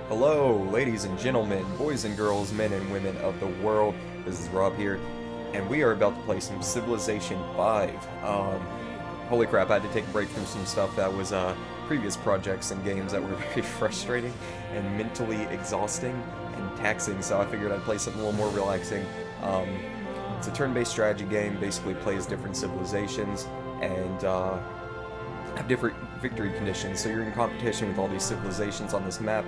Hello, ladies and gentlemen, boys and girls, men and women of the world. This is Rob here, and we are about to play some Civilization 5. Holy crap, I had to take a break from some stuff that was previous projects and games that were very frustrating and mentally exhausting and taxing, so I figured I'd play something a little more relaxing. It's a turn-based strategy game, basically plays different civilizations, and have different victory conditions. So you're in competition with all these civilizations on this map.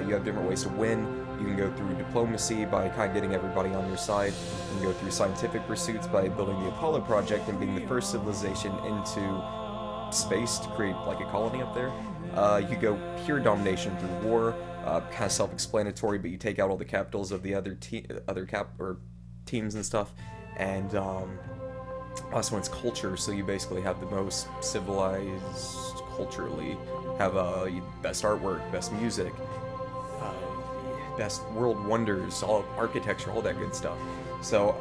You have different ways to win. You can go through diplomacy by kind of getting everybody on your side. You can go through scientific pursuits by building the Apollo project and being the first civilization into space to create like a colony up there. You go pure domination through war, kind of self-explanatory, but you take out all the capitals of the other teams and stuff. And last one's culture, so you basically have the most civilized culturally, have best artwork, best music, best world wonders, all architecture, all that good stuff. So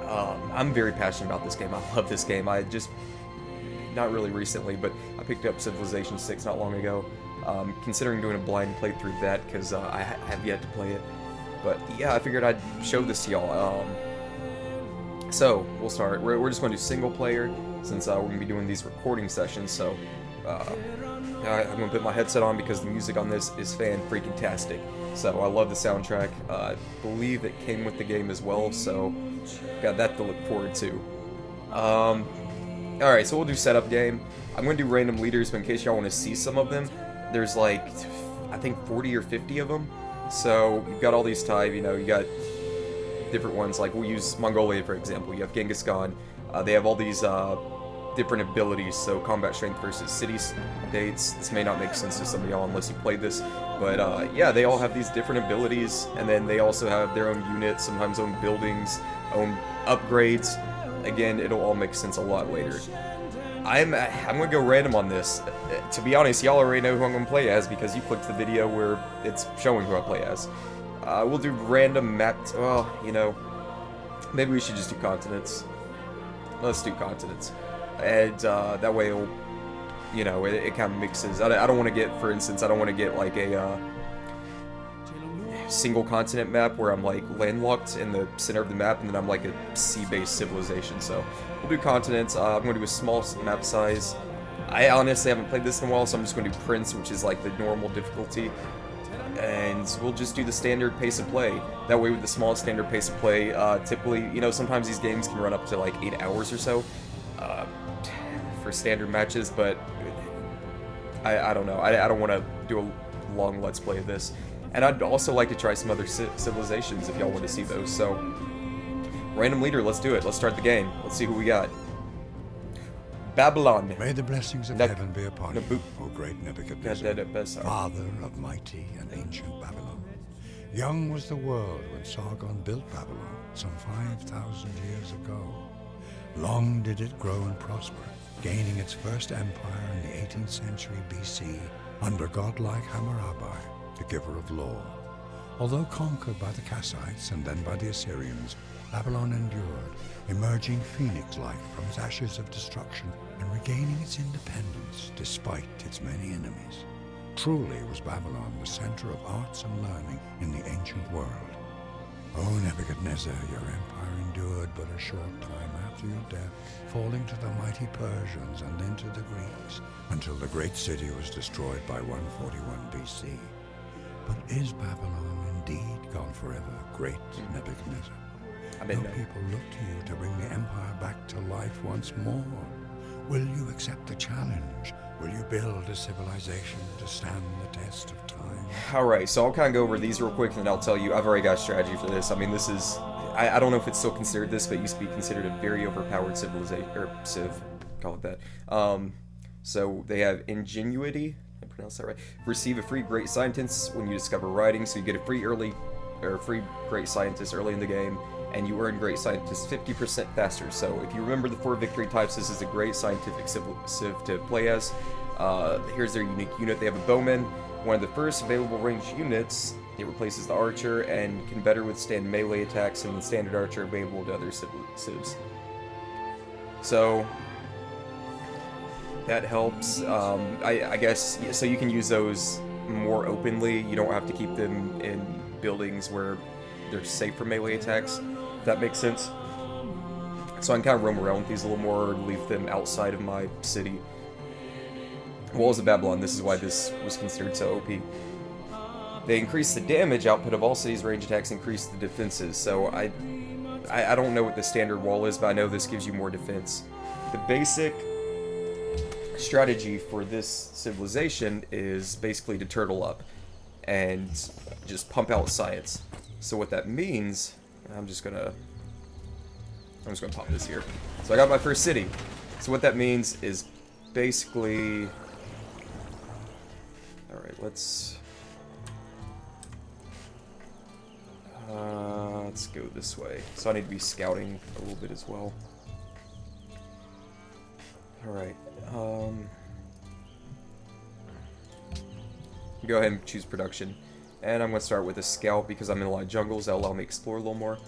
I'm very passionate about this game. I love this game. I just, not really recently, but I picked up Civilization 6 not long ago. Considering doing a blind playthrough of that because I have yet to play it. But yeah, I figured I'd show this to y'all. So we'll start. We're just going to do single player since we're going to be doing these recording sessions. So I'm going to put my headset on because the music on this is fan-freaking-tastic. So I love the soundtrack. I believe it came with the game as well, so got that to look forward to. Alright, so we'll do setup game. I'm going to do random leaders, but in case y'all want to see some of them, there's like, I think 40 or 50 of them. So you've got all these type, you got different ones, like we'll use Mongolia for example. You have Genghis Khan. They have all these different abilities, so combat strength versus city states. This may not make sense to some of y'all unless you played this, but yeah, they all have these different abilities, and then they also have their own units, sometimes own buildings, own upgrades. Again, it'll all make sense a lot later. I'm gonna go random on this. To be honest, y'all already know who I'm gonna play as because you clicked the video where it's showing who I play as. We'll do random mapped, well, maybe we should just do continents. Let's do continents. And that way it'll, it kind of mixes. I don't want to get, for instance, I don't want to get like a single continent map where I'm like landlocked in the center of the map and then I'm like a sea-based civilization. So we'll do continents. I'm going to do a small map size. I honestly haven't played this in a while, so I'm just going to do Prince, which is like the normal difficulty. And we'll just do the standard pace of play. That way with the small standard pace of play, typically, sometimes these games can run up to like 8 hours or so for standard matches, but I don't know. I don't want to do a long Let's Play of this. And I'd also like to try some other civilizations if y'all want to see those. So, random leader, let's do it. Let's start the game. Let's see who we got. Babylon. May the blessings of heaven be upon you, O great Nebuchadnezzar, father of mighty and ancient Babylon. Young was the world when Sargon built Babylon some 5,000 years ago. Long did it grow and prosper, gaining its first empire in the 18th century BC under godlike Hammurabi, the giver of law. Although conquered by the Kassites and then by the Assyrians, Babylon endured, emerging phoenix-like from its ashes of destruction and regaining its independence despite its many enemies. Truly was Babylon the center of arts and learning in the ancient world. O Nebuchadnezzar, your empire endured but a short time after your death, falling to the mighty Persians and then to the Greeks, until the great city was destroyed by 141 BC. But is Babylon indeed gone forever, great Nebuchadnezzar? No people look to you to bring the empire back to life once more. Will you accept the challenge? Will you build a civilization to stand the test of time? Alright, so I'll kind of go over these real quick and then I'll tell you, I've already got a strategy for this. I mean, this is, I don't know if it's still considered this, but it used to be considered a very overpowered civilization, or civ, call it that. So they have ingenuity, I pronounced that right. Receive a free great scientist when you discover writing, so you get a free great scientist early in the game, and you earn great scientist 50% faster. So if you remember the 4 victory types, this is a great scientific civ to play as. Here's their unique unit. They have a bowman, one of the first available ranged units. It replaces the archer and can better withstand melee attacks than the standard archer available to other civs. So that helps. I guess, so you can use those more openly. You don't have to keep them in buildings where they're safe from melee attacks, if that makes sense. So I can kind of roam around with these a little more, leave them outside of my city. Walls of Babylon, this is why this was considered so OP. They increase the damage output of all cities' range attacks, increase the defenses. So I don't know what the standard wall is, but I know this gives you more defense. The basic strategy for this civilization is basically to turtle up and just pump out science. So what that means, I'm just gonna pop this here. So I got my first city. So what that means is basically, all right, let's go this way. So I need to be scouting a little bit as well. All right. Go ahead and choose production. And I'm going to start with a scout because I'm in a lot of jungles. That'll allow me to explore a little more.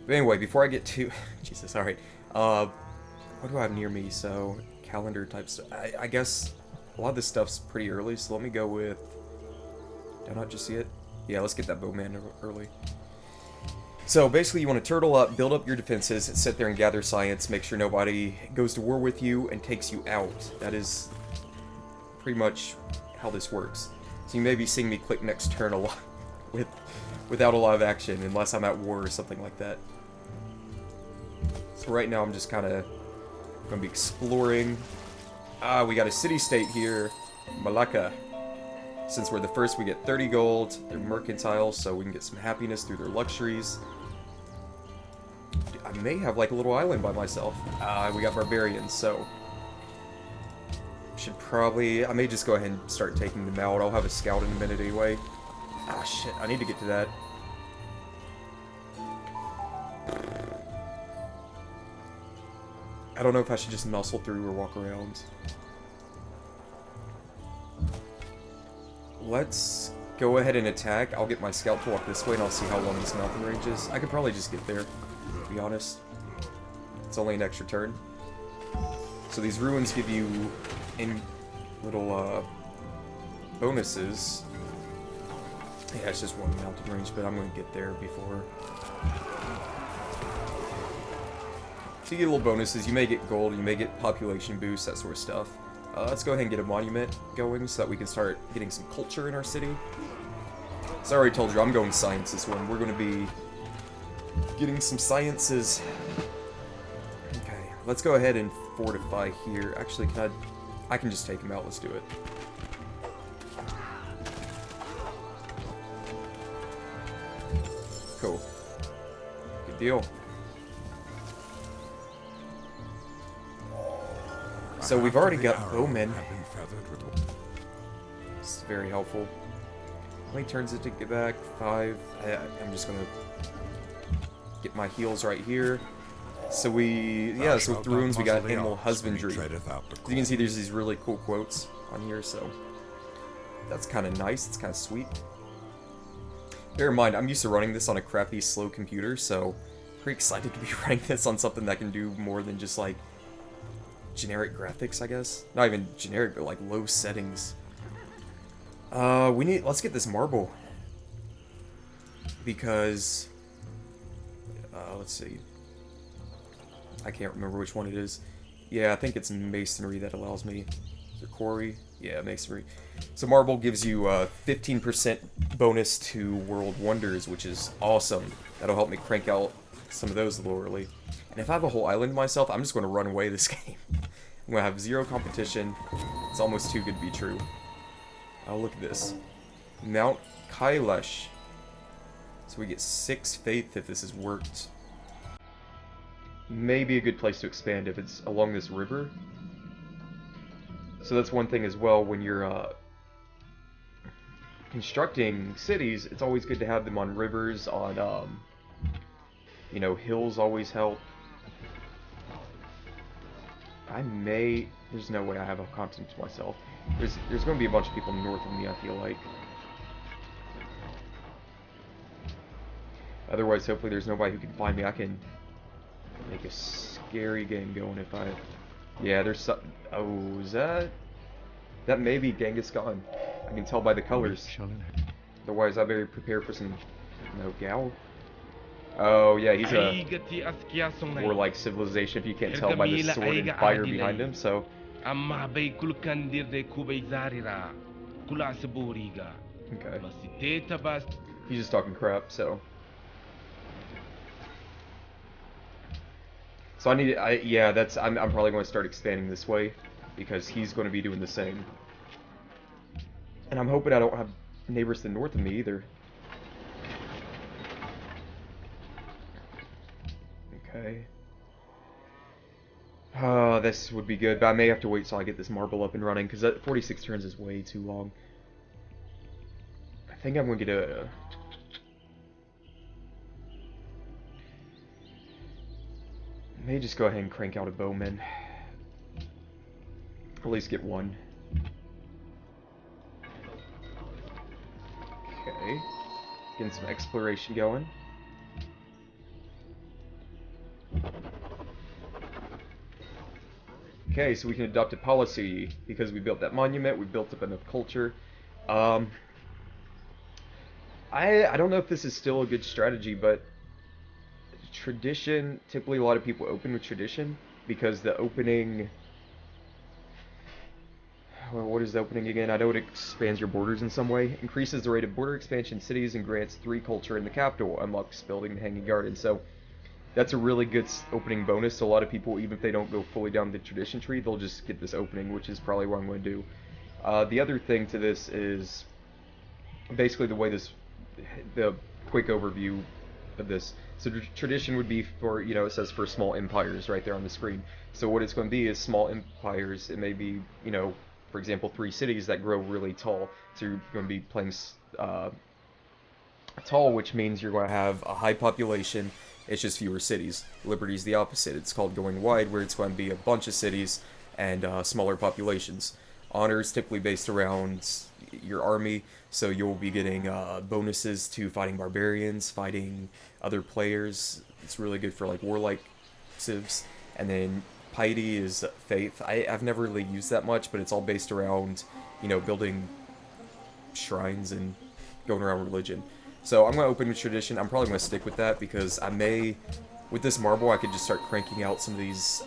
But anyway, before I get to... Jesus, alright. What do I have near me? So, calendar type stuff. I guess a lot of this stuff's pretty early, so let me go with... Did I not just see it? Yeah, let's get that bowman early. So, basically you want to turtle up, build up your defenses, and sit there and gather science, make sure nobody goes to war with you and takes you out. That is pretty much how this works. So you may be seeing me click next turn a lot without a lot of action, unless I'm at war or something like that. So right now I'm just kind of going to be exploring. We got a city-state here, Malacca. Since we're the first, we get 30 gold. They're mercantile, so we can get some happiness through their luxuries. I may have like a little island by myself. We got barbarians, so should probably... I may just go ahead and start taking them out. I'll have a scout in a minute anyway. Ah, shit. I need to get to that. I don't know if I should just muscle through or walk around. Let's go ahead and attack. I'll get my scout to walk this way and I'll see how long this mountain range is. I could probably just get there, to be honest. It's only an extra turn. So these ruins give you in little bonuses. Yeah, it's just one mountain range, but I'm going to get there before. So you get little bonuses. You may get gold, you may get population boosts, that sort of stuff. Let's go ahead and get a monument going so that we can start getting some culture in our city. So I already told you, I'm going science this one. We're going to be getting some sciences. Okay, let's go ahead and fortify here. Actually, I can just take him out. Let's do it. Cool. Good deal. So we've already got bowmen. This is very helpful. How many turns did it get back? 5. I'm just gonna get my heals right here. So so with the runes we got animal husbandry. As you can see, there's these really cool quotes on here, so that's kind of nice. It's kind of sweet. Bear in mind, I'm used to running this on a crappy, slow computer, so pretty excited to be running this on something that can do more than just like generic graphics, I guess. Not even generic, but like low settings. Let's get this marble. Because, let's see. I can't remember which one it is. Yeah, I think it's masonry that allows me. Is it quarry? Yeah, masonry. So marble gives you 15% bonus to world wonders, which is awesome. That'll help me crank out some of those a little early. And if I have a whole island to myself, I'm just going to run away this game. I'm going to have 0 competition. It's almost too good to be true. Oh, look at this. Mount Kailash. So we get 6 faith if this has worked. Maybe a good place to expand if it's along this river. So that's one thing as well, when you're constructing cities, it's always good to have them on rivers, on, you know, hills always help. There's no way I have a continent to myself. There's going to be a bunch of people north of me, I feel like. Otherwise, hopefully there's nobody who can find me. I can make a scary game going if I... Yeah, there's some... Oh, is that... That may be Genghis Khan. I can tell by the colors. Otherwise, I better prepare for some, gal. Oh yeah, he's a warlike civilization. If you can't tell by the sword and fire behind him, so. Okay. He's just talking crap, so. So I'm probably going to start expanding this way, because he's going to be doing the same. And I'm hoping I don't have neighbors to the north of me either. Okay. This would be good, but I may have to wait till I get this marble up and running, because 46 turns is way too long. I think I'm going to get a... I may just go ahead and crank out a bowman. At least get one. Okay. Getting some exploration going. Okay, so we can adopt a policy because we built that monument, we built up enough culture. I don't know if this is still a good strategy, but tradition, typically a lot of people open with tradition because the opening... Well, what is the opening again? I know it expands your borders in some way. Increases the rate of border expansion in cities and grants 3 culture in the capital. Unlocks building and hanging garden. So that's a really good opening bonus. So a lot of people, even if they don't go fully down the tradition tree, they'll just get this opening, which is probably what I'm going to do. The other thing to this is basically the quick overview of this. So tradition would be for, it says for small empires right there on the screen. So what it's going to be is small empires. It may be, for example, 3 cities that grow really tall. So you're going to be playing tall, which means you're going to have a high population. It's just fewer cities. Liberty's the opposite. It's called going wide, where it's going to be a bunch of cities and smaller populations. Honor is typically based around your army, so you'll be getting bonuses to fighting barbarians, fighting other players. It's really good for like warlike civs. And then piety is faith. I've never really used that much, but it's all based around, building shrines and going around religion. So I'm going to open with tradition. I'm probably going to stick with that because I may, with this marble, I could just start cranking out some of these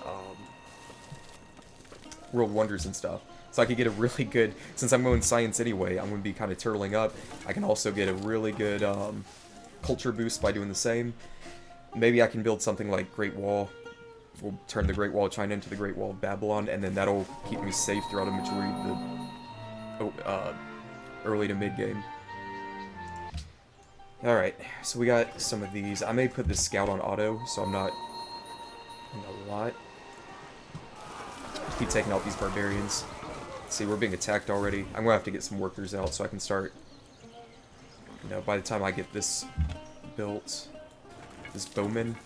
world wonders and stuff. So I could get a really good, since I'm going science anyway, I'm going to be kind of turtling up. I can also get a really good culture boost by doing the same. Maybe I can build something like Great Wall. We'll turn the Great Wall of China into the Great Wall of Babylon, and then that'll keep me safe throughout a majority of the early to mid game. Alright, so we got some of these. I may put this scout on auto, so I'm not in a lot. Keep taking out these barbarians. Let's see, we're being attacked already. I'm gonna have to get some workers out so I can start. By the time I get this built, this bowman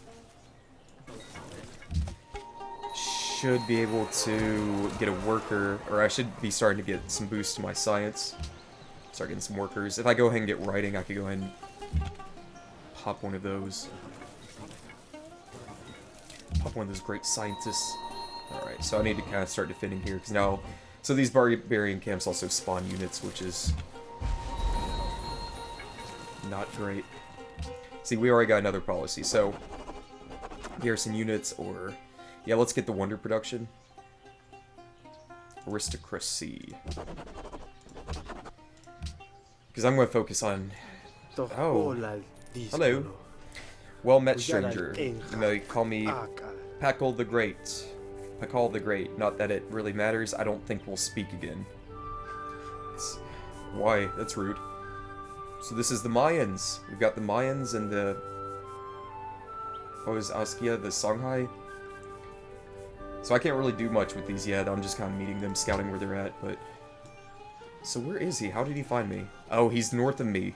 should be able to get a worker, or I should be starting to get some boost to my science. Start getting some workers. If I go ahead and get writing, I could go ahead and pop one of those. Pop one of those great scientists. Alright, so I need to kind of start defending here, because now... So these barbarian camps also spawn units, which is... not great. See, we already got another policy, so... Garrison units, or... Yeah, let's get the wonder production. Aristocracy. Because I'm going to focus on... Oh. Hello. Well met, stranger. You may call me Pakal the Great. Pakal the Great. Not that it really matters. I don't think we'll speak again. Why? That's rude. So this is the Mayans. We've got the Mayans and the... What was Askia? The Songhai? So I can't really do much with these yet. I'm just kind of meeting them, scouting where they're at, but... So where is he? How did he find me? Oh, he's north of me.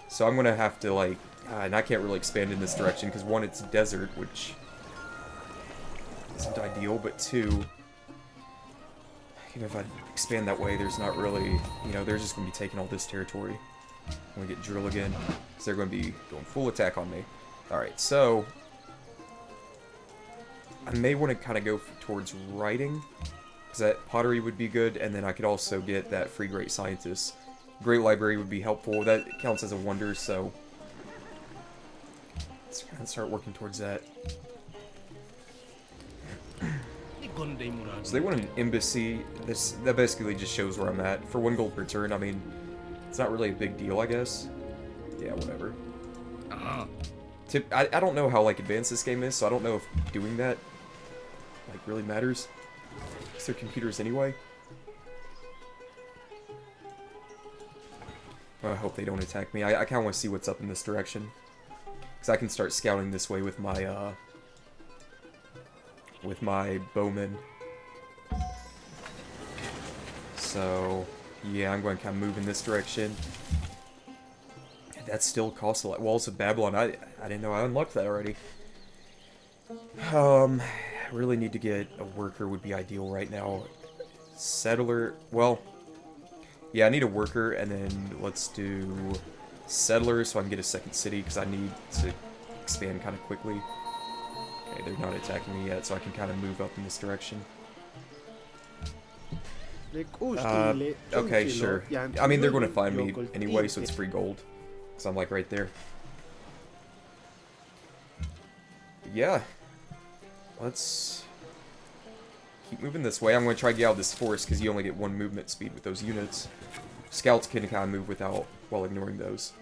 So I'm gonna have to, like... and I can't really expand in this direction, because one, it's desert, which... isn't ideal, but two... if I expand that way, there's not really... they're just gonna be taking all this territory. I'm gonna get drill again, so they're gonna be going full attack on me. Alright, so... I may want to kind of go towards writing. Because that pottery would be good, and then I could also get that free great scientist. Great library would be helpful. That counts as a wonder, so let's kind of start working towards that. So they want an embassy. That basically just shows where I'm at. For 1 gold per turn, I mean, it's not really a big deal, I guess. Yeah, whatever. I don't know how, like, advanced this game is, so I don't know if doing that, like, really matters. Because they're computers anyway. I hope they don't attack me. I kind of want to see what's up in this direction. Because I can start scouting this way with my bowman. So, yeah, I'm going to kind of move in this direction. That still costs a lot. Walls of Babylon, I didn't know I unlocked that already. I really need to get a worker would be ideal right now. Settler, well, yeah, I need a worker, and then let's do settler so I can get a second city, because I need to expand kind of quickly. Okay, they're not attacking me yet, so I can kind of move up in this direction. Okay, sure. I mean, they're going to find me anyway, so it's free gold. Because I'm, like, right there. Yeah. Let's keep moving this way. I'm going to try to get out of this forest, because you only get 1 movement speed with those units. Scouts can kind of move while ignoring those.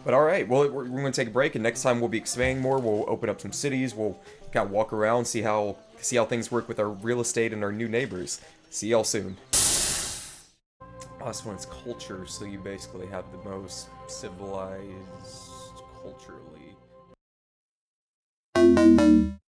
But alright, well, we're going to take a break, and next time we'll be expanding more. We'll open up some cities. We'll kind of walk around, see how things work with our real estate and our new neighbors. See y'all soon. Last one's culture, so you basically have the most civilized